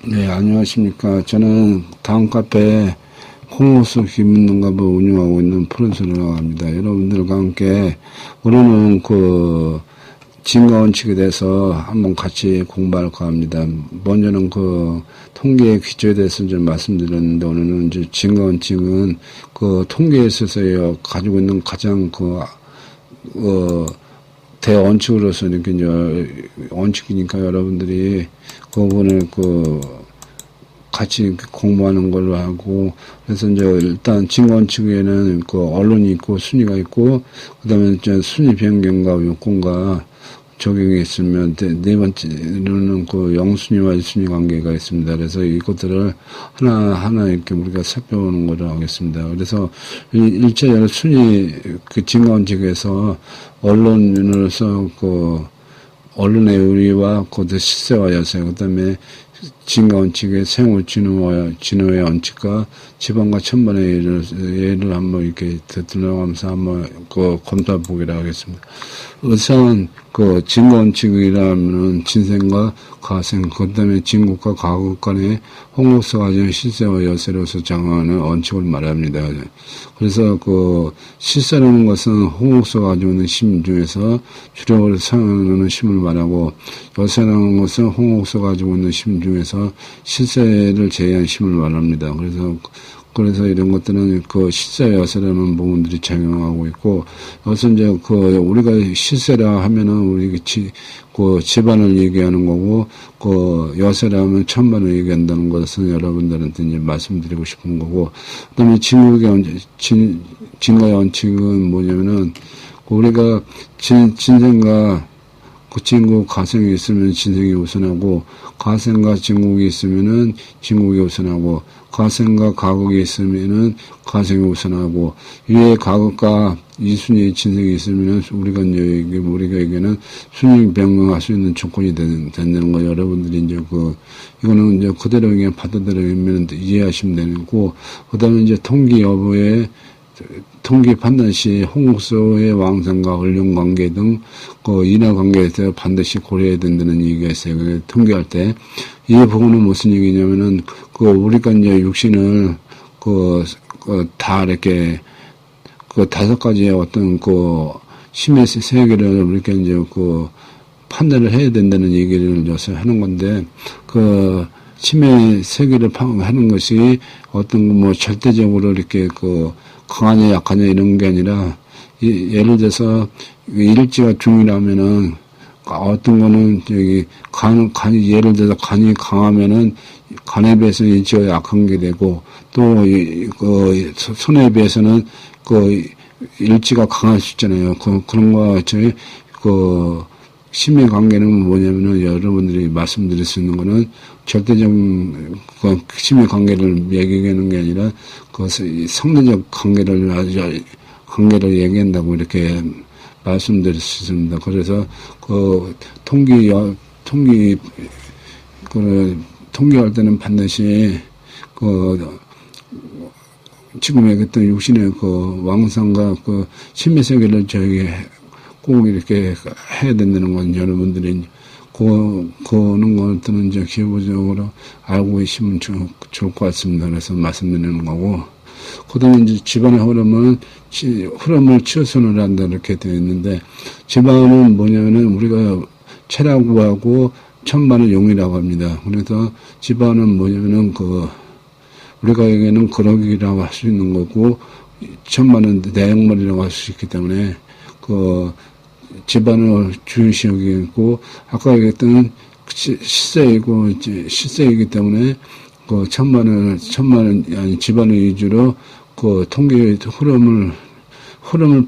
네, 안녕하십니까. 저는 다음 카페 홍옥수 김문동갑을 운영하고 있는 프로듀서라고 합니다. 여러분들과 함께 오늘은 진가원칙에 대해서 한번 같이 공부할까 합니다. 먼저는 통계의 기초에 대해서 좀 말씀드렸는데, 오늘은 이제 진가원칙은 통계에 있어서 가지고 있는 가장 대원칙으로서 이렇게 이제 원칙이니까 여러분들이 그 부분을 같이 공부하는 걸로 하고, 그래서 이제 일단 진가원칙에는 언론이 있고 순위가 있고, 그 다음에 이제 순위 변경과 요건과 적용이 있으면 네 번째로는 영순위와 일순위 관계가 있습니다. 그래서 이것들을 하나하나 이렇게 우리가 살펴보는 걸로 하겠습니다. 그래서 일체적으로 순위 진가원칙에서 언론으로서 언론의 의리와 실세와 여세, 그 다음에 진가원칙의 생후 진호의 원칙과 지방과 천번의 예를 한번 이렇게 들어가면서 한번 검토해 보기로 하겠습니다. 우선 진가원칙이라면은 진생과 가생, 그 다음에 진국과 가국 간의 홍옥수가 가진 실세와 여세로서 정하는 원칙을 말합니다. 그래서 실세라는 것은 홍옥수가 가지고 있는 심 중에서 주력으로 사용하는 심을 말하고, 여세라는 것은 홍옥수가 가지고 있는 심 중에서 실세를 제외한 심을 말합니다. 그래서 이런 것들은 실세 여세라는 부분들이 작용하고 있고, 여기서 이제 우리가 실세라 하면은 우리 집안을 얘기하는 거고, 여세라 하면 천만을 얘기한다는 것은 여러분들한테 이제 말씀드리고 싶은 거고, 그 다음에 진가의 원칙은 뭐냐면은, 우리가 진생과 진국 가생이 있으면 진생이 우선하고, 가생과 진국이 있으면은 진국이 우선하고, 가생과 가국이 있으면은 가생이 우선하고, 위에 가국과 이순위 진생이 있으면은 우리가에게는 순위 변경할 수 있는 조건이 된다는 거, 여러분들이 이제 이거는 이제 그대로 그냥 받아들이면 이해하시면 되고, 그 다음에 이제 통기 여부에 통계 판단 시 홍옥수의 왕성과 언론 관계 등 인하 관계에 대해서 반드시 고려해야 된다는 얘기가 있어요. 통계할 때. 이 부분은 무슨 얘기냐면은 우리가 이제 육신을 다 이렇게 다섯 가지의 어떤 심의 세계를 우리가 이제 판단을 해야 된다는 얘기를 여기서 하는 건데, 심의 세계를 하는 것이 어떤 절대적으로 이렇게 강하냐 약하냐 이런 게 아니라, 예를 들어서 일지가 중이라면은 어떤 거는 간이 예를 들어서 간이 강하면은 간에 비해서는 일지가 약한 게 되고, 또 손에 비해서는 일지가 강할 수 있잖아요. 그런 거와 같이 심의 관계는 뭐냐면은 여러분들이 말씀드릴 수 있는 거는 절대적인 심의 관계를 얘기하는 게 아니라 상대적 관계를 얘기한다고 이렇게 말씀드릴 수 있습니다. 그래서 통계할 때는 반드시 지금 얘기했던 육신의 왕성과 심의 세계를 꼭 이렇게 해야 된다는 건 여러분들이 그런 것들은 이제 기본적으로 알고 계시면 좋을 것 같습니다. 그래서 말씀드리는 거고, 그 다음에 이제 집안의 흐름을 치우선을 한다 이렇게 되어 있는데, 집안은 뭐냐면은 우리가 체라고 천만은 용이라고 합니다. 그래서 집안은 뭐냐면은 우리가 여기에는 거럭이라고 할 수 있는 거고, 천만은 내역물이라고 할 수 있기 때문에 집안을 중시 여기고, 아까 얘기했던 실세이기 때문에 천만은 아니 집안을 위주로 통계의 흐름을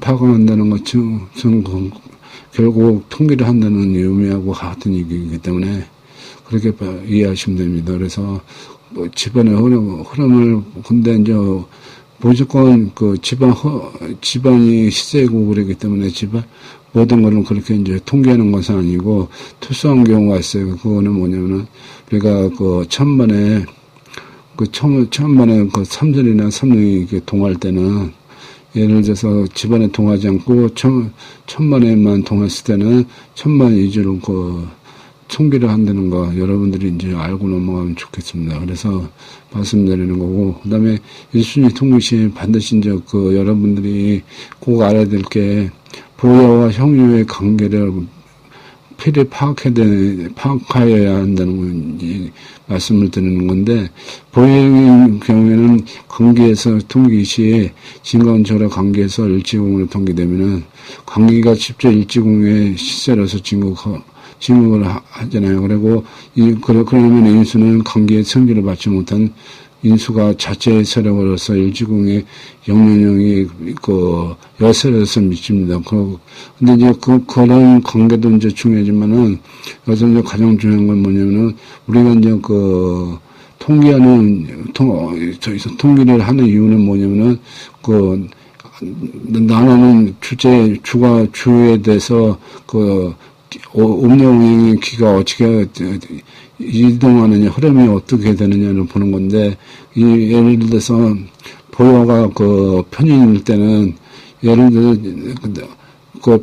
파악한다는 것은 결국 통계를 한다는 의미하고 같은 얘기이기 때문에 그렇게 이해하시면 됩니다. 그래서 집안의 흐름을 근데 이제 무조건 집안이 실세이고 그러기 때문에 모든 거는 그렇게 이제 통계하는 것은 아니고 특수한 경우가 있어요. 그거는 뭐냐면은 우리가 천만에 삼절이나 삼령이 이렇게 동할 때는, 예를 들어서 집안에 동하지 않고 천만에만 동했을 때는 천만 위주로 통계를 한다는 거 여러분들이 이제 알고 넘어가면 좋겠습니다. 그래서 말씀드리는 거고, 그 다음에 1순위 통계시 반드시 이제 여러분들이 꼭 알아야 될 게, 보호와 형류의 관계를 필히 파악하여야 한다는 말씀을 드리는 건데, 보행의 경우에는 관계에서 통계 시에 진강철의 관계에서 일지공으로 통계되면은, 관계가 직접 일지공의 시세로서 진국을 하잖아요. 그리고 그러면 인수는 관계의 성질을 받지 못한 인수가 자체의 세력으로서 일지공의 영면형이 여세로서 미칩니다. 근데 이제 그런 관계도 이제 중요하지만은 여기서 이제 가장 중요한 건 뭐냐면은 우리가 이제 통계를 하는 이유는 뭐냐면은 나누는 주에 대해서 옴녀우행의 기가 어떻게 이동하느냐, 흐름이 어떻게 되느냐를 보는 건데, 예를 들어서, 보호가 편인일 때는, 예를 들어서,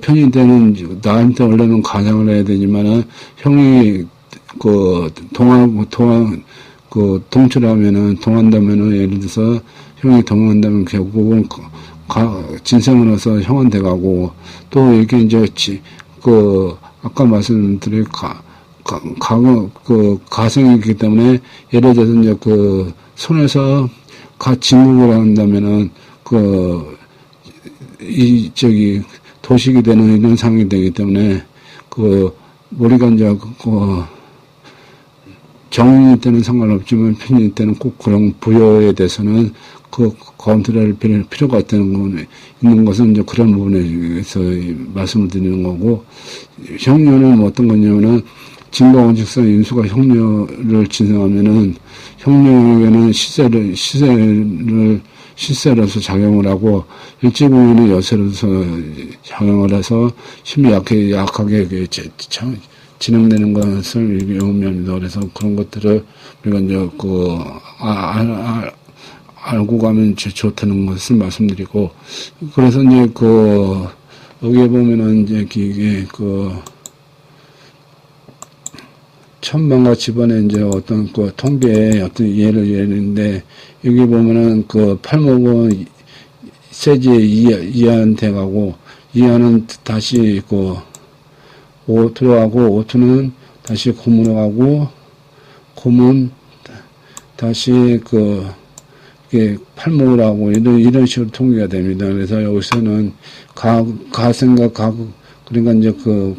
편인 때는 나한테 원래는 가장을 해야 되지만은, 형이, 동한다면은, 예를 들어서, 형이 동한다면 결국은, 진생으로서 형한테 가고, 또 이게 이제, 아까 말씀드린 가성이기 때문에, 예를 들어서 이제 손에서 진국을 한다면은, 도식이 되는 이런 상황이 되기 때문에, 우리가 이제 정인일 때는 상관없지만, 편인일 때는 꼭 그런 부여에 대해서는 검토할 필요가 있는 것은 이제 그런 부분에서 말씀을 드리는 거고, 형료는 어떤 거냐면은, 진과원칙상 인수가 형료를 진행하면은, 형료에게는 시세로서 작용을 하고, 일지공에는 여세로서 작용을 해서, 힘이 약하게 진행되는 것을 의미합니다. 그래서 그런 것들을 우리가 이제 알고 가면 좋다는 것을 말씀드리고, 그래서 이제 여기에 보면은 이제 이게 천만과 집안에 이제 어떤 통계의 어떤 예인데, 여기 보면은 팔목은 세지에 이하한테 가고, 이하는 다시 오토로 가고, 오토는 다시 고문으로 가고, 고문 다시 이게 팔목을 하고 이런 식으로 통계가 됩니다. 그래서 여기서는 가생과 그러니까 이제 극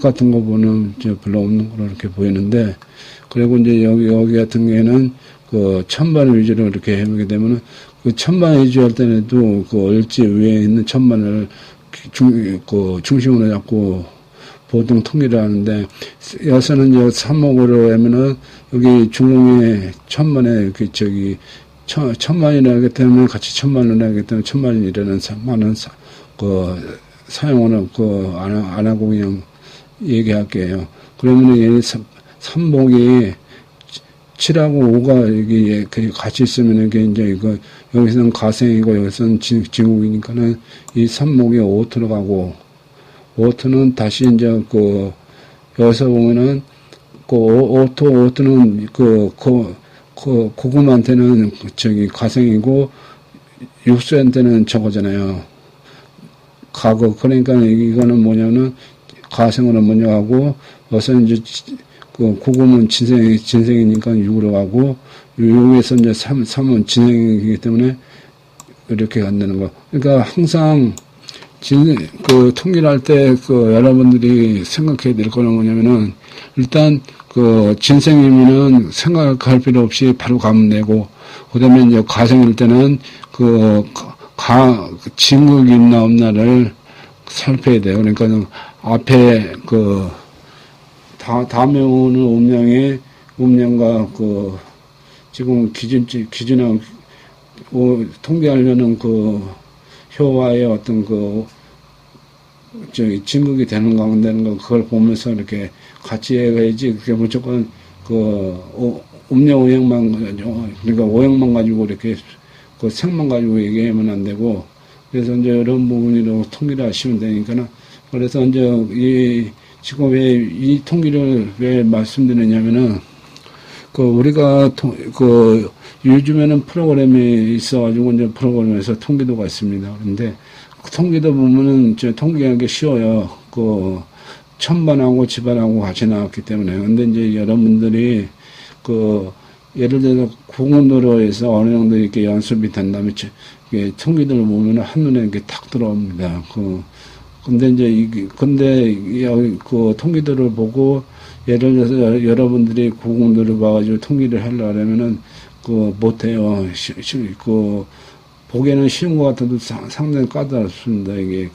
같은 거 보면 이제 별로 없는 거로 이렇게 보이는데, 그리고 이제 여기 같은 경우에는 천만 위주로 이렇게 해보게 되면은 천만 위주 할 때에도 을지 위에 있는 천만을 중심으로 잡고 보통 통계를 하는데, 여기서는 이제 삼목으로 하면은 여기 중공의 천만에 천만이라 하기 때문에 같이 천만을 하기 때문에 천만이라는 만은 사용을 안 하고 그냥 얘기할게요. 그러면은 얘 삼목이 7하고 5가 여기 같이 있으면 이게 이제 여기서는 가생이고 여기서는 진국이니까는 이 삼목이 5 들어가고, 5토는 다시 이제 여기서 보면은 오토는 고금한테는 가생이고 육수한테는 저거잖아요. 그러니까 이거는 뭐냐면은 가생으로 먼저 가고, 여기서 이제 고금은 진생이니까 6으로 가고, 여기서 이제 3은 진생이기 때문에 이렇게 간다는 거. 그러니까 항상 통일을 할 때, 여러분들이 생각해야 될 거는 뭐냐면은, 일단, 진생이면은 생각할 필요 없이 바로 가면 되고, 그 다음에 이제 가생일 때는, 진국이 있나 없나를 살펴야 돼요. 그러니까, 앞에, 다음에 오는 음량과 지금 기준하고, 통계하려는 효와의 어떤 진국이 되는가 안 되는가 그걸 보면서 이렇게 같이 해야지, 그게 무조건 음료 오형만, 그러니까 오형만 가지고 이렇게 생만 가지고 얘기하면 안 되고, 그래서 이제 이런 부분으로 통일을 하시면 되니까, 그래서 이제 이 지금 왜 이 통기를 왜 말씀드리냐면은, 우리가 요즘에는 프로그램이 있어가지고, 이제 프로그램에서 통기도가 있습니다. 그런데, 통기도 보면은, 통기하기 쉬워요. 천반하고 집안하고 같이 나왔기 때문에. 근데 이제 여러분들이, 예를 들어서 국문으로해서 어느 정도 이렇게 연습이 된 다음에, 통기도를 보면은 한눈에 이렇게 탁 들어옵니다. 근데 이제, 여기 통기도를 보고, 예를 들어서 여러분들이 국문으로 봐가지고 통기를 하려면은, 못해요. 보기에는 쉬운 것 같아도 상당히 까다롭습니다, 이게.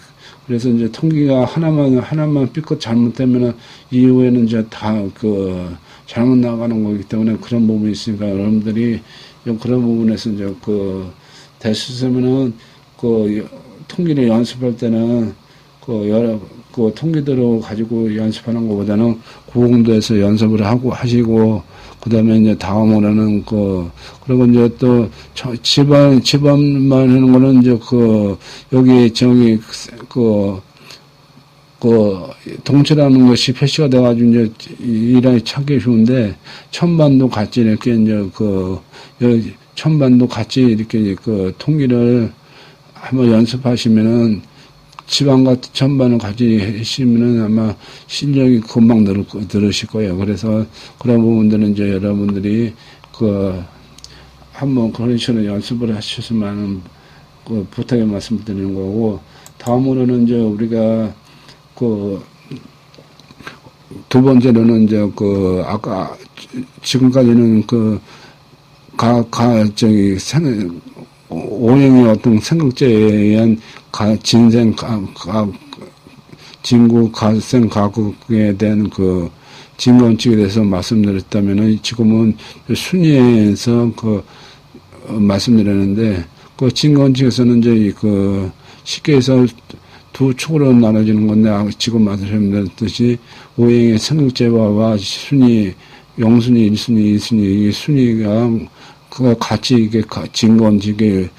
그래서 이제 통기가 하나만 삐끗 잘못되면은, 이후에는 이제 잘못 나가는 거기 때문에 그런 부분이 있으니까 여러분들이 좀 그런 부분에서 이제 되셨으면은, 통기를 연습할 때는, 통기대로 가지고 연습하는 것보다는 구공도에서 연습을 하시고, 그 다음에 이제 다음으로는 그리고 이제 또, 집안만 하는 거는 이제 여기, 동치라는 것이 표시가 돼가지고 이제 일하기 찾기 쉬운데, 천반도 같이 이렇게 이제 천반도 같이 이렇게 통기를 한번 연습하시면은, 지방과 천반을 가지시면은 아마 실력이 금방 늘으실 거예요. 그래서 그런 부분들은 이제 여러분들이 한번 그런 식으로 연습을 하셨으면 하는 부탁의 말씀 드리는 거고, 다음으로는 이제 우리가 두 번째로는 이제 아까 지금까지는 오행의 어떤 생각제에 의한 진구, 가생, 가국에 대한 진원칙에 대해서 말씀드렸다면은, 지금은 순위에서 말씀드렸는데, 진원칙에서는 이제 쉽게 해서 두 축으로 나눠지는 건데, 지금 말씀드렸듯이, 오행의 생각제와 순위, 영순위, 일순위, 이순위, 이 순위가 같이 이게 진원칙의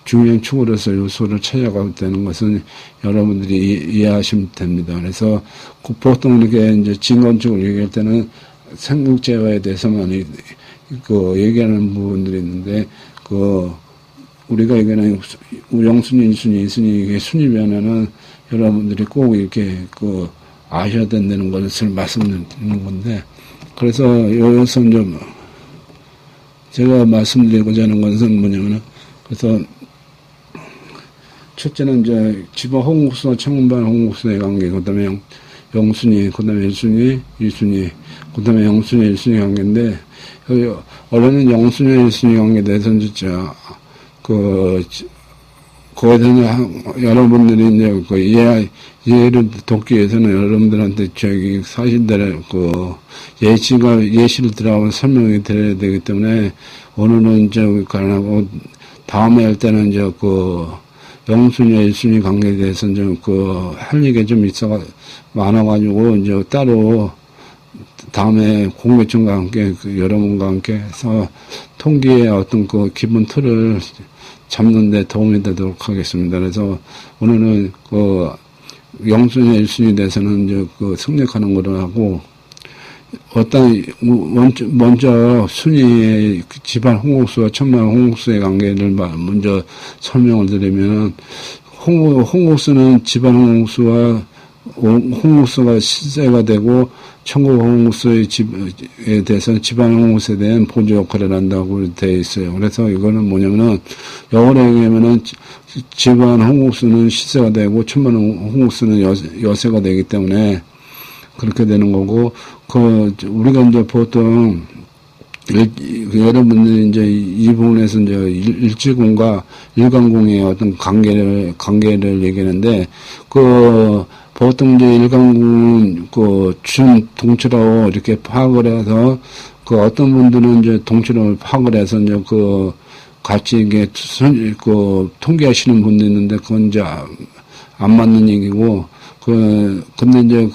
중요한 축으로서 요소를 찾아가고 있다는 것은 여러분들이 이해하시면 됩니다. 그래서 보통 이렇게 이제 진건축을 얘기할 때는 생국제화에 대해서만 얘기하는 부분들이 있는데, 우리가 얘기하는 영순위, 일순위, 이순위, 이게 순위 변화는 여러분들이 꼭 이렇게 아셔야 된다는 것을 말씀드리는 건데, 그래서 여기서 이제 제가 말씀드리고자 하는 것은 뭐냐면은, 그래서 첫째는 이제 집안 홍국수와 천문반 홍국수의 관계, 그 다음에 영순위, 그 다음에 일순위, 이순위, 그 다음에 영순위, 일순위 관계인데, 원래는 영순위, 일순위 관계에 대해서는 진짜, 거기에 대해서 여러분들이 이제 이해를 돕기 위해서는 여러분들한테 사실대로 예시를 들어가고 설명이 드려야 되기 때문에, 오늘은 이제 가능하고, 다음에 할 때는 이제 영순위와 일순위 관계에 대해서 좀 할 얘기가 좀 많아가지고, 이제 따로 다음에 공개청과 함께, 여러분과 함께 해서 통기의 어떤 기본 틀을 잡는 데 도움이 되도록 하겠습니다. 그래서 오늘은 영순위와 일순위에 대해서는 이제 생략하는 거로 하고, 먼저 순위의 집안 홍국수와 천만 홍국수의 관계를 먼저 설명을 드리면, 홍국수는 집안 홍국수와 홍국수가 시세가 되고, 천국 홍국수의 집에 대해서는 집안 홍국수에 대한 보조 역할을 한다고 되어 있어요. 그래서 이거는 뭐냐면은, 영어로 얘기하면은 집안 홍국수는 시세가 되고, 천만 홍국수는 여세가 되기 때문에 그렇게 되는 거고, 우리가 이제 보통, 여러분들이 이제 이 부분에서 이제 일지궁과 일간궁의 어떤 관계를 얘기하는데, 보통 이제 일간궁은 준 동치라고 이렇게 파악을 해서, 어떤 분들은 이제 동치라고 파악을 해서 이제 같이 이게 통계하시는 분도 있는데, 그건 이제 안 맞는 얘기고, 근데 이제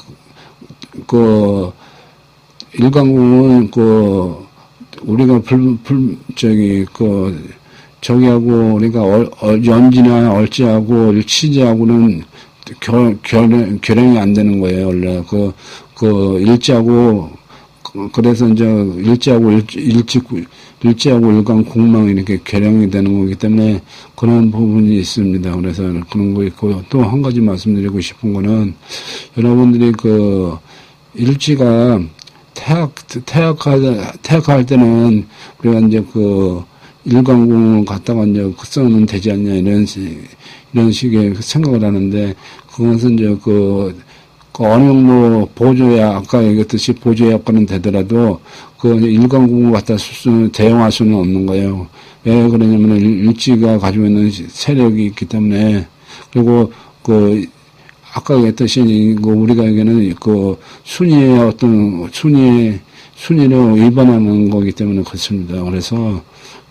일간궁은 우리가 저기하고 우리가 연지나 얼지하고 일치지하고는 결행이 안 되는 거예요, 원래. 일지하고, 그래서 이제 일지하고 일간 공망이 이렇게 결형이 되는 거기 때문에 그런 부분이 있습니다. 그래서 그런 거 있고, 또 한 가지 말씀드리고 싶은 거는, 여러분들이 일지가 태학할 때는 우리가 이제 일간공을 갖다가 이제 써면 되지 않냐, 이런 식의 생각을 하는데, 그것은 이제 어느 정도 아까 얘기했듯이 보조약과는 되더라도, 일간공을 갖다 대용할 수는 없는 거예요. 왜 그러냐면, 일지가 가지고 있는 세력이 있기 때문에, 그리고 아까 얘기했듯이, 우리가 얘기는 순위의 순위를 위반하는 거기 때문에 그렇습니다. 그래서,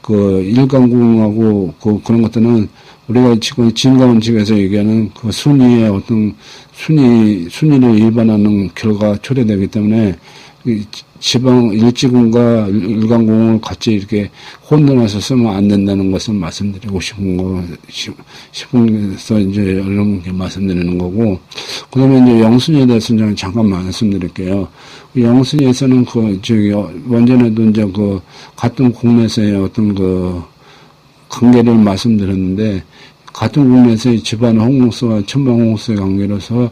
일간공하고 그런 것들은 우리가 지금 진가원칙에서 얘기하는 순위의 순위를 위반하는 결과가 초래되기 때문에 일지공과 일간공을 같이 이렇게 혼돈해서 쓰면 안 된다는 것을 말씀드리고 싶은서 이제 여러분께 말씀드리는 거고, 그 다음에 이제 영순위에 대해서 잠깐 말씀드릴게요. 영순위에서는 원전에도 이제 같은 공내에서의 어떤 관계를 말씀드렸는데, 같은 국내에서의 집안 홍목수와 천방 홍목수의 관계로서,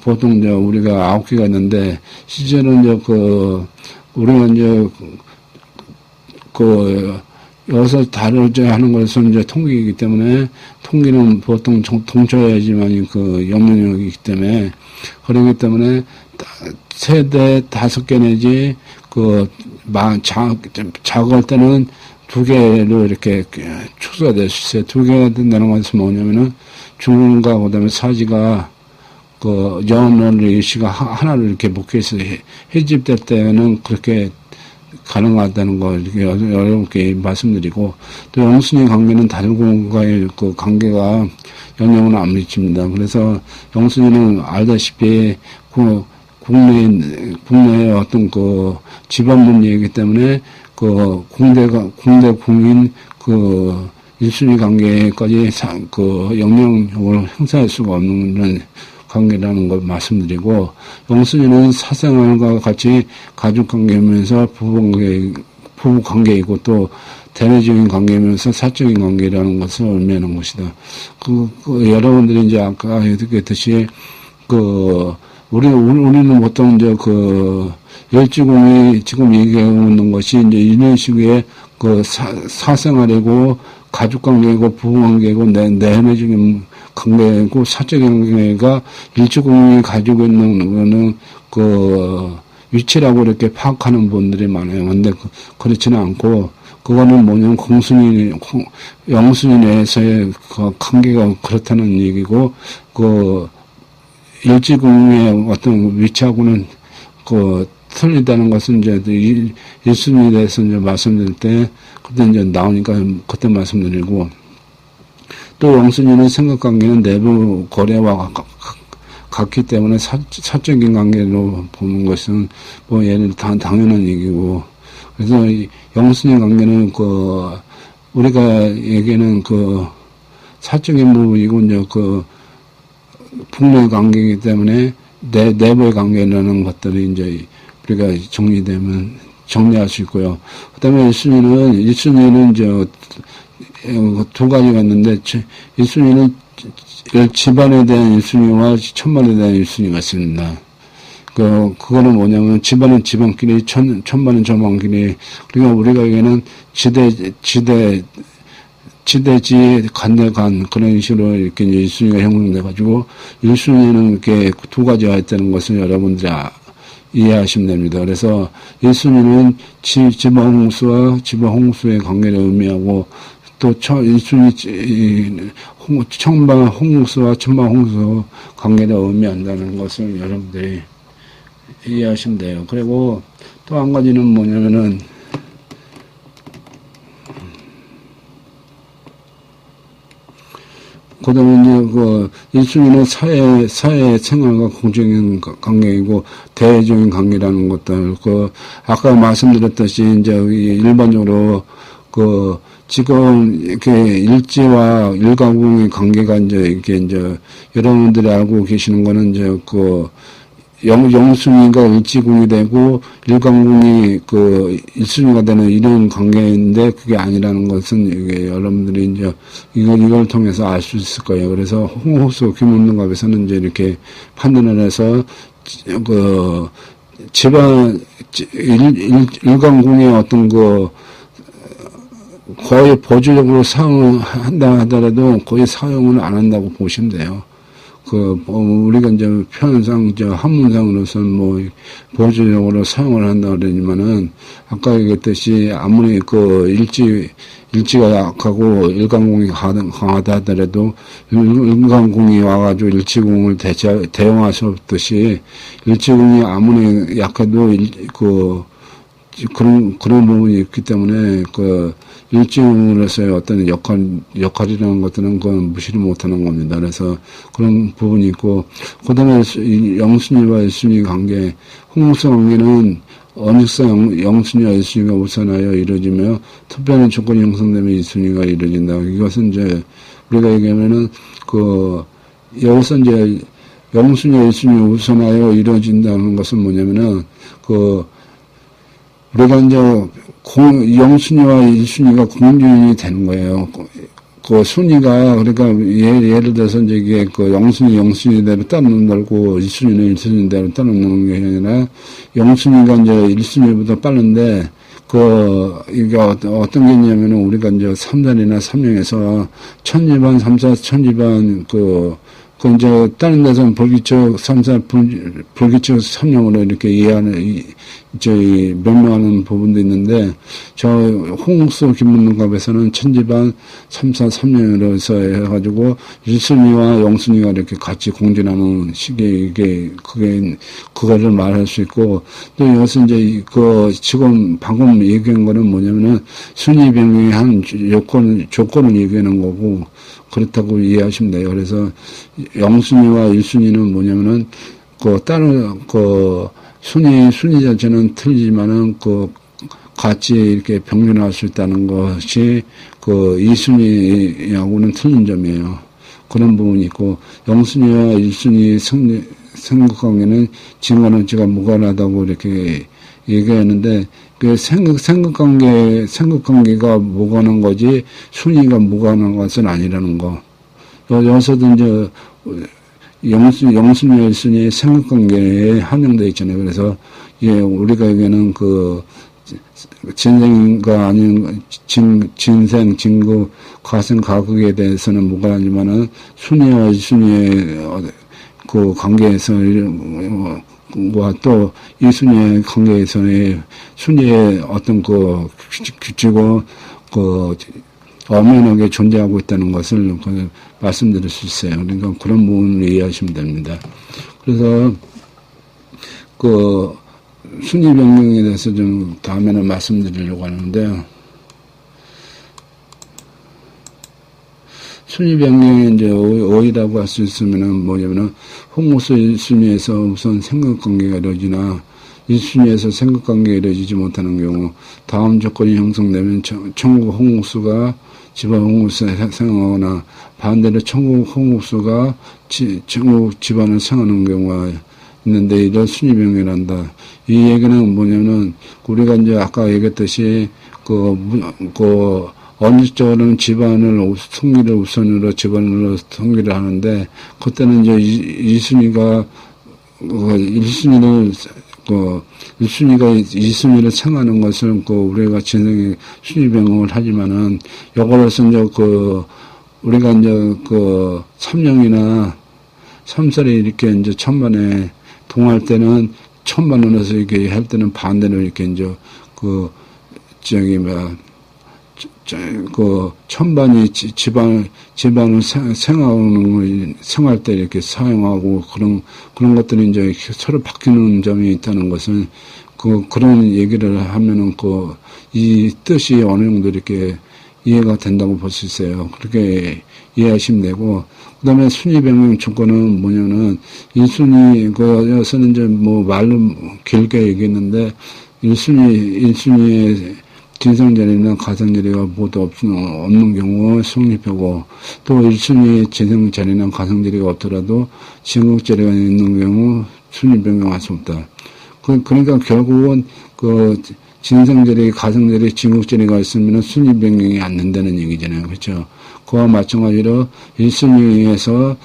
보통 우리가 9개가 있는데, 실제로는 우리가 여기서 다루자 하는 것은 이제 통기이기 때문에, 통기는 보통 동쳐야지만 영향력이기 때문에, 그렇기 때문에, 세대 5개 내지, 작을 때는 2개로 이렇게 축소가 될 수 있어요. 2개가 된다는 것은 뭐냐면은, 중문과 그 다음에 사지가, 영원을 일시가 하나를 이렇게 목회해서 해집될 때는 그렇게 가능하다는 거, 이렇게 여러분께 말씀드리고, 또 영순위 관계는 다른 공과의 관계가 영향을 안 미칩니다. 그래서 영순위는 알다시피, 국내의 어떤 집안 문제이기 때문에, 공대 공인 일순위 관계까지 영향력을 행사할 수가 없는 그런 관계라는 걸 말씀드리고, 영순위는 사생활과 같이 가족 관계면서 부부 관계이고 또 대내적인 관계면서 사적인 관계라는 것을 의미하는 것이다. 여러분들이 이제 아까 얘기했듯이 우리는 보통 이제 열지공이 지금 얘기하고 있는 것이 이제 이런 식의 사생활이고 가족관계이고 부부관계이고 내내적인 관계이고 사적인 관계가 일지공이 가지고 있는 거는 위치라고 이렇게 파악하는 분들이 많아요. 근데 그렇지는 않고, 그거는 뭐냐면 영순위 내에서의 관계가 그렇다는 얘기고, 일지공의 어떤 위치하고는 틀리다는 것은 이제 일순위에 대해서 이제 말씀드릴 때 그때 이제 나오니까 그때 말씀드리고, 또 영순위는 생각관계는 내부 거래와 같기 때문에 사적인 관계로 보는 것은 얘는 당연한 얘기고, 그래서 영순위 관계는 우리가 얘기하는 사적인 부분이고 이제 국내 관계이기 때문에 내부의 관계라는 것들이 이제 우리가 정리할 수 있고요. 그 다음에 일순위는 이제 2가지가 있는데, 일순위는 집안에 대한 일순위와 천만에 대한 일순위가 있습니다. 그거는 뭐냐면, 집안은 집안끼리, 천만은 천만끼리, 그러니까 우리가 얘기하는 지대지, 간대간, 그런 식으로 이렇게 이제 일순위가 형성돼가지고, 일순위는 이렇게 2가지가 있다는 것을 여러분들이 이해하시면 됩니다. 그래서 일순위는 집안 홍수와 집안 홍수의 관계를 의미하고, 또 일순위 천방 홍수와 천방 홍수 관계를 의미한다는 것을 여러분들이 이해하시면 돼요. 그리고 또 한 가지는 뭐냐면은, 그 다음에 이제 일순위는 사회 생활과 공적인 관계이고, 대외적인 관계라는 것들, 아까 말씀드렸듯이, 이제 일반적으로, 지금 이렇게 일지와 일가공의 관계가 이제 여러분들이 알고 계시는 거는 이제 영순위가 일지궁이 되고 일간궁이 그 일순위가 되는 이런 관계인데 그게 아니라는 것은 이게 여러분들이 이제 이걸 통해서 알 수 있을 거예요. 그래서 홍옥수 김문능갑에서는 이제 이렇게 판단을 해서 그 집안 일간궁의 어떤 그 거의 보조적으로 사용한다 하더라도 거의 사용을 안 한다고 보시면 돼요. 우리가 이제 표현상, 한문상으로서는 뭐, 보조적으로 사용을 한다 그러지만은, 아까 얘기했듯이, 아무리 일지가 약하고, 일간궁이 강하다 하더라도, 일간궁이 와가지고 일지궁을 대응할 수 없듯이, 일지궁이 아무리 약해도, 그런 부분이 있기 때문에, 일지궁으로서의 어떤 역할이라는 것들은 그건 무시를 못하는 겁니다. 그래서 그런 부분이 있고, 그 다음에 영순위와 일순위 관계, 홍수 관계는 언익성 영순위와 일순위가 우선하여 이루어지며, 특별한 조건이 형성되면 일순위가 이루어진다. 이것은 이제, 우리가 얘기하면은, 여기서 이제, 영순위와 일순위가 우선하여 이루어진다는 것은 뭐냐면은, 우리가 이제 영순위와 일순위가 공준이 되는 거예요. 순위가 그러니까 예를 들어서 이제 이게 영순위대로 따라놓고 일순위는 일순위대로 따라놓는 게 아니라 영순위가 이제 일순위보다 빠른데 이게 어떤 게 있냐면은 우리가 이제 3단이나 3령에서 천지반, 3사, 천지반 이제 다른 데서는 불기초 3사, 불기초 3령으로 이렇게 이해하는, 명명하는 부분도 있는데, 홍옥수 김문능갑에서는 천지반 3사, 3령으로 해서 해가지고, 일순위와 영순위가 이렇게 같이 공존하는 식의 그거를 말할 수 있고, 또 여기서 이제 지금 방금 얘기한 거는 뭐냐면은, 순위 변경의 한 조건을 얘기하는 거고, 그렇다고 이해하시면 돼요. 그래서 영순위와 일순위는 뭐냐면은 순위 자체는 틀리지만은 같이 이렇게 병렬할 수 있다는 것이 이순위하고는 틀린 점이에요. 그런 부분이 있고 영순위와 일순위 생각관계는 진관원치가 무관하다고 이렇게 얘기하는데 생각관계가 무관한 거지 순위가 무관한 것은 아니라는 거. 여기서도 이제 영순위와 일순위의 생각관계에 한정되어 있잖아요. 그래서 우리가 얘기하는 진생과 아닌 진생, 진구, 가생, 가극에 대해서는 무관하지만은 순위와 일순위의 관계에서 또 이순위의 관계에서의 순위의 어떤 규칙을 엄연하게 존재하고 있다는 것을 말씀드릴 수 있어요. 그러니까 그런 부분을 이해하시면 됩니다. 그래서 순위 변경에 대해서 좀 다음에는 말씀드리려고 하는데요. 순위 변경이 이제 어이라고 할 수 있으면은 뭐냐면은 홍옥수 1순위에서 우선 생각관계가 이루어지나 1순위에서 생각관계가 이루어지지 못하는 경우 다음 조건이 형성되면 천국 홍옥수가 집안 홍옥수에 생하거나 반대로 천국 홍옥수가 천국 집안을 생하는 경우가 있는데 이런 순위 변경이란다. 이 얘기는 뭐냐면은 우리가 이제 아까 얘기했듯이 어느 쪽으로는 집안을 통일을 우선으로 집안으로 통일을 하는데 그때는 이제 이순위가 1순위를 생하는 것은 우리가 진행의 순위 변경을 하지만은 요거로서 이제 우리가 이제 3령이나 3살이 이렇게 이제 천반에 동할 때는 천반으로서 이렇게 할 때는 반대로 이렇게 이제 천반이 집안을 생할 때 이렇게 사용하고 그런 것들이 이제 서로 바뀌는 점이 있다는 것은 그런 얘기를 하면은 이 뜻이 어느 정도 이렇게 이해가 된다고 볼 수 있어요. 그렇게 이해하시면 되고, 그 다음에 순위 변경 조건은 뭐냐면은, 1순위, 여기서는 이제 말로 길게 얘기했는데, 1순위의 진성자리나 가성자리가 모두 없는 경우 성립하고, 또 1순위의 진성자리나 가성자리가 없더라도 진국자리가 있는 경우 순위 변경할 수 없다. 그러니까 결국은 진생제리, 가생제리, 진국제리가 있으면 순위 변경이 안 된다는 얘기잖아요. 그렇죠? 그와 마찬가지로 1순위에서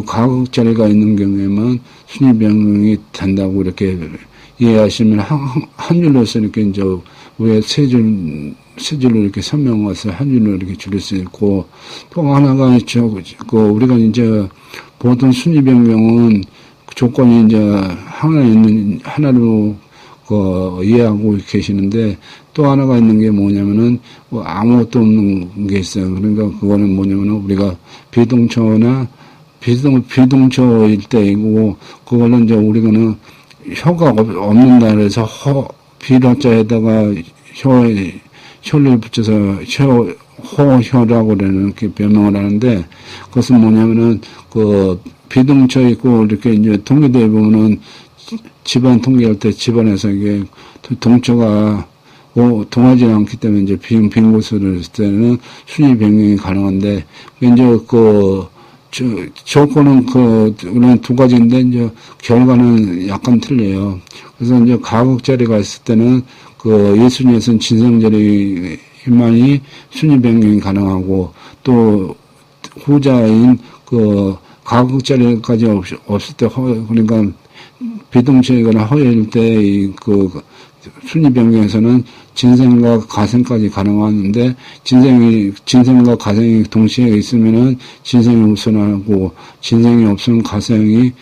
가극자리가 있는 경우에만 순위 변경이 된다고 이렇게 이해하시면 한 줄로서 이렇게 이제 왜 세 줄로 이렇게 설명해서 한 줄로 이렇게 줄일 수 있고, 또 하나가 우리가 이제 보통 순위 변경은 조건이 이제 하나로 이해하고 계시는데, 또 하나가 있는 게 뭐냐면은 아무것도 없는 게 있어요. 그러니까 그거는 뭐냐면은 우리가 비동초일 때이고, 그거는 이제 우리가는 혀가 없는다 그래서 비로자에다가 혀를 붙여서 호혀라고 그렇게 변명을 하는데, 그것은 뭐냐면은 비동처 있고 이렇게 이제 통계대에 보면은 집안 통계할 때 집안에서 이게 동처가 동하지 않기 때문에 이제 빈 곳을 했을 때는 순위 변경이 가능한데, 이제 조건은 그냥 두 가지인데 이제 결과는 약간 틀려요. 그래서 이제 가극자리가 있을 때는 1순위에서는 진생자리만이 순위 변경이 가능하고, 또 후자인 가극자리까지 없을 때 그러니까 비동체이거나 허여일 때 순위 변경에서는 진생과 가생까지 가능한데, 진생과 가생이 동시에 있으면은 진생이 우선하고, 진생이 없으면 가생이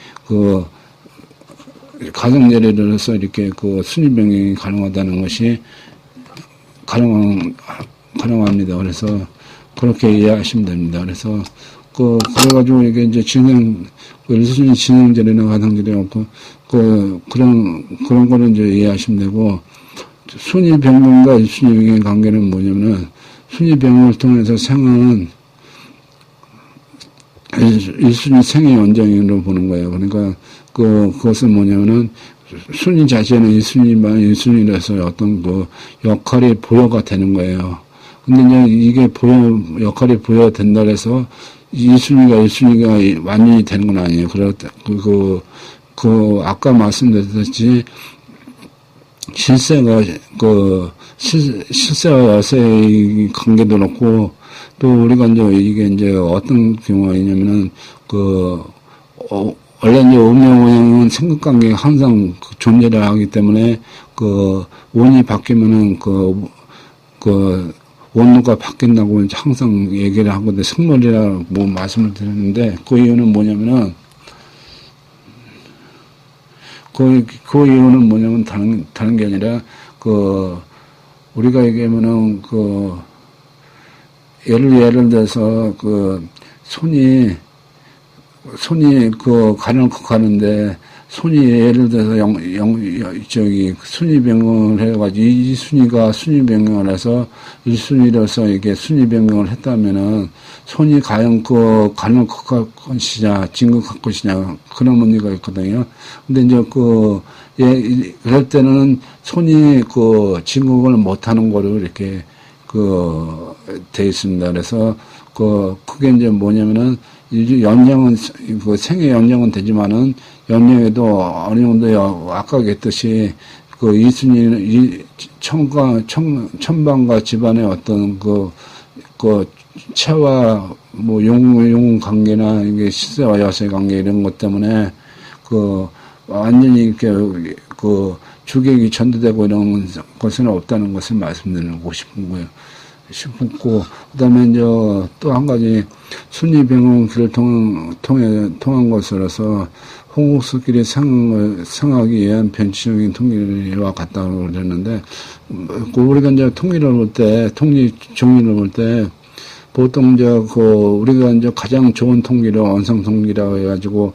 가생제리를 해서 이렇게 순위 변경이 가능하다는 것이 가능합니다. 그래서 그렇게 이해하시면 됩니다. 그래서 그래가지고 이게 이제 일순위 진생제리나 가생제리 없고, 그런 거는 이제 이해하시면 되고, 순위 변경과 일순위 변경의 관계는 뭐냐면은, 순위 변경을 통해서 생은 일순위 생의 연장으로 보는 거예요. 그러니까 그것은 뭐냐면은, 순위 자체는 일순위라서 어떤 역할이 부여가 되는 거예요. 근데 이제 이게 역할이 부여된다 해서 일순위가 완전히 되는 건 아니에요. 아까 말씀드렸듯이, 실세와 여세의 관계도 그렇고, 또 우리가 이게 이제 어떤 경우가 있냐면은, 원래 이제 음양오양은 생각관계가 항상 존재를 하기 때문에, 원이 바뀌면은 원료가 바뀐다고 항상 얘기를 하거든요. 생물이라고 말씀을 드렸는데, 그 이유는 뭐냐면은, 그 이유는 뭐냐면 다른 게 아니라, 우리가 얘기하면은, 예를 들어서, 손이 가는데, 손이 예를 들어서 순위 변경을 해가지고, 이 순위가 순위 변경을 해서 1순위로서 이게 순위 변경을 했다면은, 손이 과연 가는 것이냐, 진급할 것이냐, 그런 문제가 있거든요. 근데 이제 그럴 때는 손이 진급을 못하는 거로 이렇게 돼 있습니다. 그래서 그게 이제 뭐냐면은, 연령은, 생애 연령은 되지만은, 연령에도 어느 정도 아까 얘기했듯이, 이순위는, 천방과 집안의 어떤 체와, 용 관계나, 이게 실세와 여세 관계 이런 것 때문에, 완전히 이렇게, 주객이 전도되고 이런 것은 없다는 것을 말씀드리고 싶은 거예요. 싶고, 그 다음에 이제 또 한 가지 순위 변경기를 통한 것으로서 홍국수끼리 생하기 위한 변칙적인 통계와 같다고 그랬는데, 우리가 이제 통계를 볼 때, 정리를 볼 때, 보통 우리가 이제 가장 좋은 통계를 원상 통계라고 해가지고,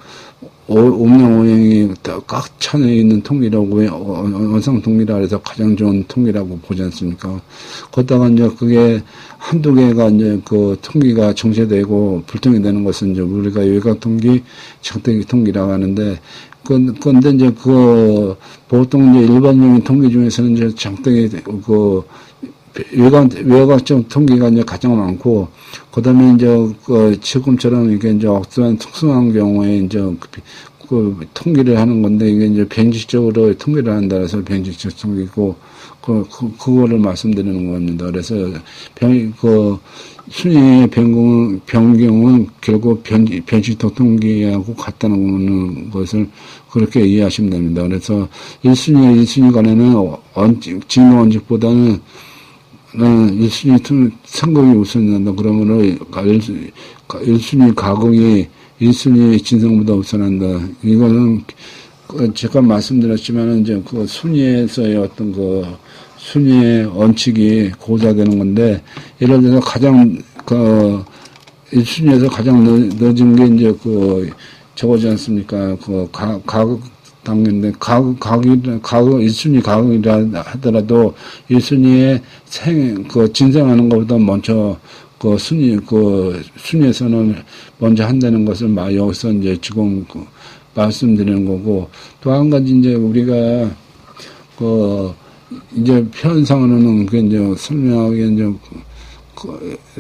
옴양오행이 꽉 차져 있는 통계라고, 원상 통계라 해서 가장 좋은 통계라고 보지 않습니까? 거기다가 이제 그게 한두 개가 이제 통계가 정체되고 불통이 되는 것은 이제 우리가 외곽 통계, 작대기 통계라고 하는데, 근데 이제 보통 이제 일반적인 통계 중에서는 이제 작대기, 외곽적 통계가 이제 가장 많고, 그 다음에 이제, 지금처럼 이게 이제 특수한 경우에 이제, 통계를 하는 건데, 이게 이제 변칙적으로 통계를 한다 해서 변칙적 통계고, 그거를 말씀드리는 겁니다. 그래서, 순위의 변경은 결국 변칙적 통계하고 같다는 것을 그렇게 이해하시면 됩니다. 그래서 1순위와 2순위 간에는 진로 원칙보다는 1순위 선거이 우선한다. 그러면은 1순위 가공이 1순위 진성보다 우선한다. 이거는 제가 말씀드렸지만은 이제 그 순위에서의 어떤 순위의 원칙이 고사되는 건데, 예를 들어서 가장 1순위에서 가장 늦은 게 이제 저거지 않습니까? 가극 단계인데, 가극 1순위 가극이라 하더라도 1순위에 진생하는 것보다 먼저 순위에서는 먼저 한다는 것을 여기서 이제 지금 말씀드리는 거고, 또 한 가지 이제 우리가 이제 편상으로는 이제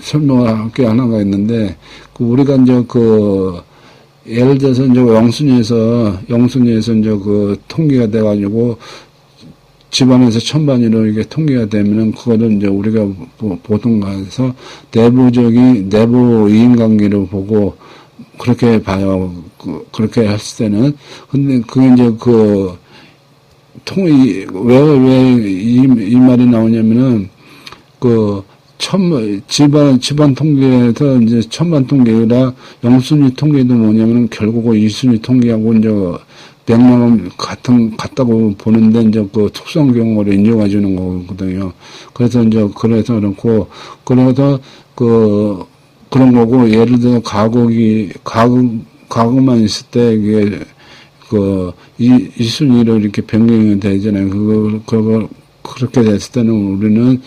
설명할 게 하나가 있는데, 우리가 이제 예를 들어서 이제 영순위에서 이제 통계가 돼가지고 집안에서 천반위로 이게 통계가 되면은 그거를 이제 우리가 보통 가서 내부 이인관계로 보고 그렇게 봐요. 그렇게 했을 때는. 근데 그게 이제 왜 이 말이 나오냐면은, 집안 통계에서 이제 천만 통계라 영순위 통계도 뭐냐면은 결국은 2순위 통계하고 이제 맥락은 같다고 보는데 이제 특수한 경우를 인정해 주는 거거든요. 그래서 이제 그래서 그렇고, 그런 거고, 예를 들어 가극만 있을 때 이게 이 순위로 이렇게 변경이 되잖아요. 그렇게 됐을 때는 우리는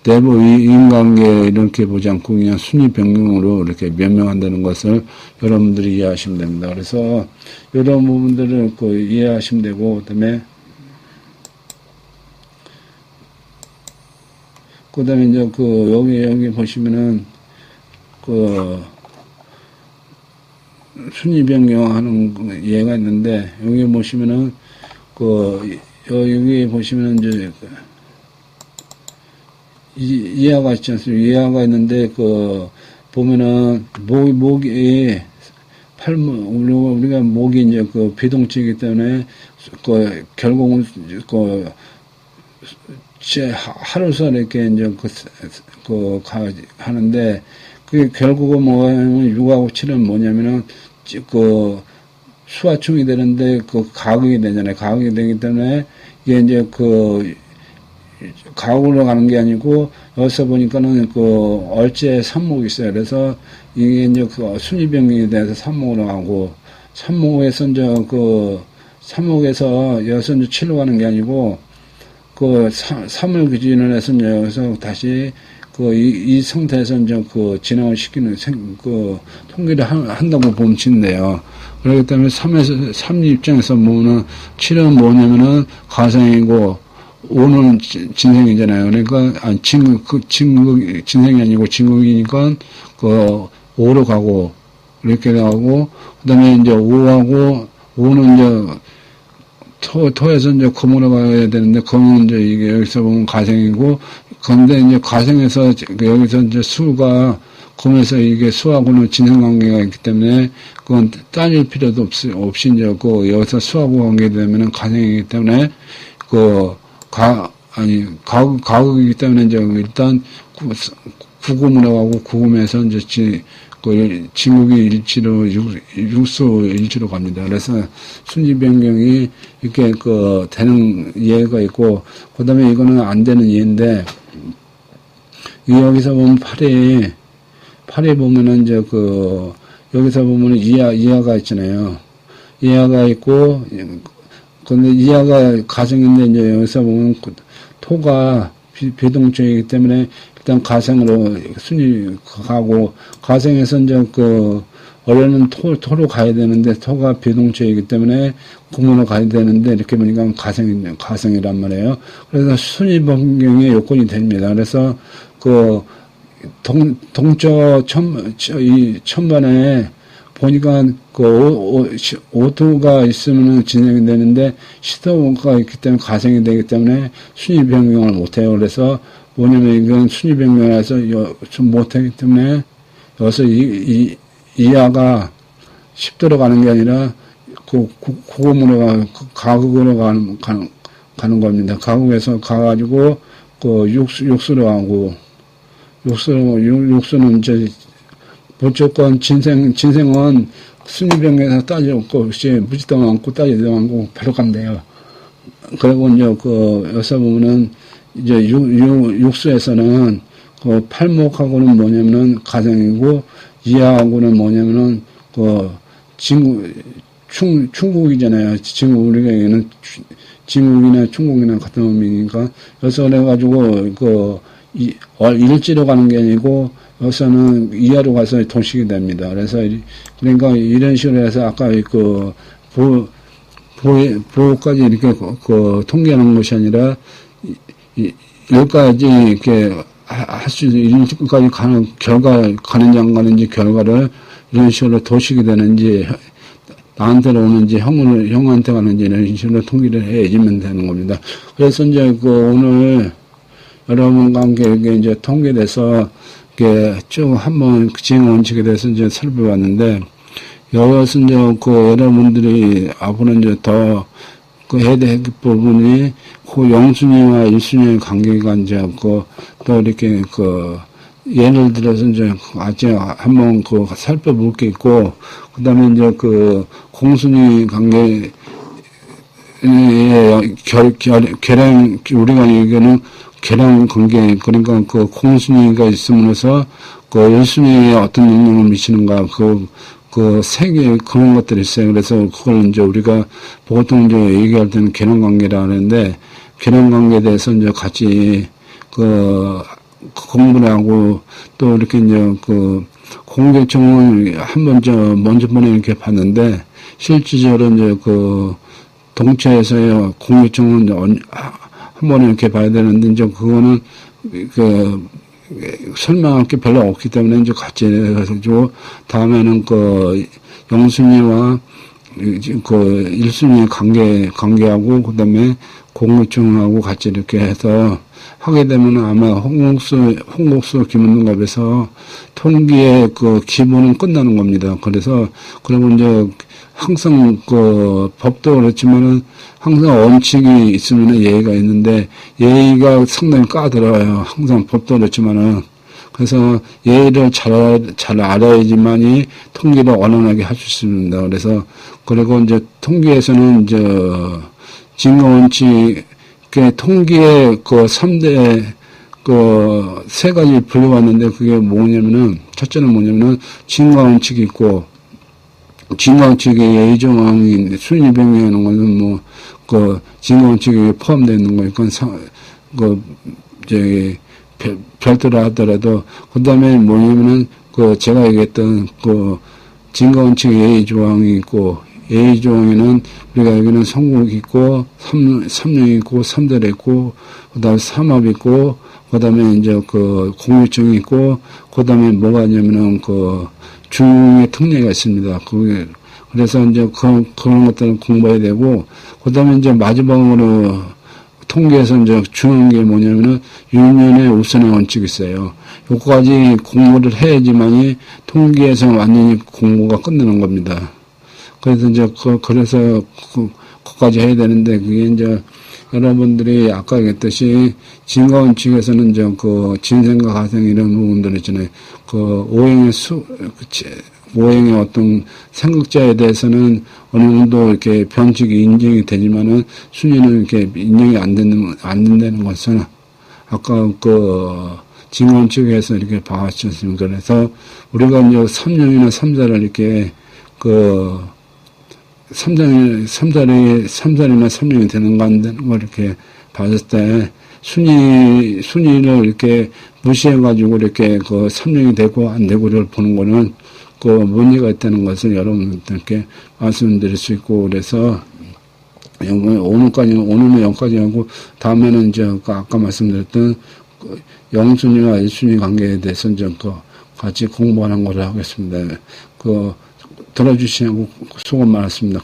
내부 인간관계 이렇게 보지 않고 그냥 순위 변경으로 이렇게 변명한다는 것을 여러분들이 이해하시면 됩니다. 그래서 이런 부분들을 이해하시면 되고, 그다음에 이제 여기 보시면은 순위 변경하는 예가 있는데, 여기 보시면은 여기 보시면은 이제 이하가 있지 않습니까? 이하가 있는데 보면은 목이 우리가 목이 이제 비동치이기 때문에 결국은 하루서 이렇게 이제 하는데, 그게 결국은 뭐냐면 6하고 7은 뭐냐면은 수화충이 되는데 가극이 되잖아요. 가극이 되기 때문에 이게 이제 가극으로 가는 게 아니고, 여기서 보니까는 얼제에 삼목이 있어요. 그래서 이게 이제 순위 변경에 대해서 삼목으로 가고, 삼목에서 이제 삼목에서 여기서 이제 7로 가는 게 아니고, 3을 기준으로 해서 이제 여기서 다시 이 상태에서 이제 진행을 시키는 통계를 한다고 보면 친대요. 그렇기 때문에 3 입장에서 보면은 7은 뭐냐면은 가생이고 5는 진생이잖아요. 그러니까 진생이 아니고 진극이니까 5로 가고 이렇게 나오고, 그다음에 이제 5는 이제 토에서 이제 금으로 가야 되는데, 금은 이제 이게 여기서 보면 가생이고, 근데 이제 가생에서 여기서 이제 수가 금에서 이게 수하고는 진행관계가 있기 때문에 그건 따질 필요도 없이 이제 여기서 수하고 관계되면은 가생이기 때문에 가극이기 때문에 이제 일단 구금으로 가고, 구금에서 이제 진국이 일치로, 육수 일치로 갑니다. 그래서 순위 변경이 이렇게 되는 예가 있고, 그 다음에 이거는 안 되는 예인데, 여기서 보면 8에 보면은 이제 여기서 보면은 이하가 있잖아요. 이하가 있고, 근데 이하가 가생인데 이제 여기서 보면 토가 비동적이기 때문에 일단 가생으로 순위 가고, 가생에서 이제 원래는 토로 가야 되는데 토가 비동적이기 때문에 금으로 가야 되는데, 이렇게 보니까 가생이란 말이에요. 그래서 순위 변경의 요건이 됩니다. 그래서 동쪽 천반에 보니까 오토가 있으면 진행이 되는데 시도가 있기 때문에 가생이 되기 때문에 순위 변경을 못해요. 그래서 뭐냐면 이건 순위 변경해서 좀 못하기 때문에 여기서 이하가 10도로 가는 게 아니라 고음으로 가극으로 가는 겁니다. 가극에서 가가지고 육수로 가고 육수는 이제 무조건 진생은 순위병에서 따지고 무지도 않고 따지도 않고 바로 가면 돼요. 그리고 이제 여기서 보면은 이제 육수에서는 팔목하고는 뭐냐면은 가생이고 이하하고는 뭐냐면은 충국이잖아요. 지금 우리가 얘기는 진국이나 충국이나 같은 의미니까 여기서 그래가지고 일지로 가는 게 아니고 여기서는 이하로 가서 도식이 됩니다. 그래서 그러니까 이런 식으로 해서 아까 보호까지 이렇게 통계하는 것이 아니라 여기까지 이렇게 할 수 있는 이런까지 가는지 안 가는지 결과를 이런 식으로 도식이 되는지 나한테 오는지 형한테 가는지 이런 식으로 통계를 해주면 되는 겁니다. 그래서 이제 오늘 여러분과 함께 이제 통계돼서 이렇게 쭉 한번 진행 원칙에 대해서 이제 살펴봤는데 여기서 이제 여러분들이 앞으로 이제 더 해야 될 부분이 영순위와 일순위의 관계가 이제 또 이렇게 예를 들어서 이제 아직 한번 살펴볼 게 있고 그다음에 이제 공순위 관계 계량 우리가 얘기하는 계량 관계 그러니까 공순위가 있으면서 일순위에 어떤 영향을 미치는가 세계 그런 것들이 있어요. 그래서 그걸 이제 우리가 보통 이제 얘기할 때는 계량 관계라 하는데 계량 관계에 대해서 이제 같이 공부를 하고 또 이렇게 이제 공개청을 먼저 번에 이렇게 봤는데 실질적으로 이제 동체에서의 공개청은 한 번에 이렇게 봐야 되는데 이제 그거는 설명할 게 별로 없기 때문에 이제 같이 해가지고 다음에는 영순위와 일순위 관계하고 그다음에 공유청하고 같이 이렇게 해서 하게 되면 아마 홍국수 김은동갑에서 통계의 기본은 끝나는 겁니다. 그리고 이제 항상 법도 그렇지만은 항상 원칙이 있으면 예의가 있는데 예의가 상당히 까다로워요. 항상 법도 그렇지만은 그래서 예의를 잘 알아야지만이 통계를 원활하게 할 수 있습니다. 그리고 이제 통계에서는 이제 증거 원칙 통계의 3대 세 가지 불려왔는데 그게 뭐냐면은 첫째는 뭐냐면은 증거 원칙이 있고 증거 원칙에 예의정황인 순위 변경하는 것은 증거 원칙에 포함되어 있는 거니까 별도로 하더라도 그다음에 뭐냐면은 제가 얘기했던 증거 원칙 예의조항이 있고 예의조항에는 우리가 여기는 성국이 있고 삼령이 있고 삼대리 있고 그다음에 삼합이 있고 그다음에 이제 공유청이 있고 그다음에 뭐가 있냐면은 중의 특례가 있습니다. 그래서 이제 그런 것들은 공부해야 되고 그다음에 이제 마지막으로 통계에서 이제 중요한 게 뭐냐면은 유년의 우선의 원칙이 있어요. 요거까지 공부를 해야지만이 통계에서 완전히 공부가 끝나는 겁니다. 그래서 이제 그래서 그까지 해야 되는데 그게 이제 여러분들이 아까 얘기했듯이 증거 원칙에서는 이제 진생과 가생 이런 부분들 있잖아요. 오행의 어떤 생각자에 대해서는 어느 정도 이렇게 변칙이 인정이 되지만은 순위는 이렇게 인정이 안 된다는 것은 아까 증거 원칙에서 이렇게 봐왔었습니다. 그래서 우리가 이제 3년이나 3자를 이렇게 삼살이나 3년이 되는가 안 되는 걸 이렇게 봤을 때 순위를 이렇게 무시해가지고 이렇게 3년이 되고 안 되고를 보는 거는 문제가 있다는 것을 여러분들께 말씀드릴 수 있고 그래서 오늘은 여기까지 하고 다음에는 이제 아까 말씀드렸던 영순위와 일순위 관계에 대해서 이제 같이 공부하는 거를 하겠습니다. 들어주시냐고 수고 많았습니다.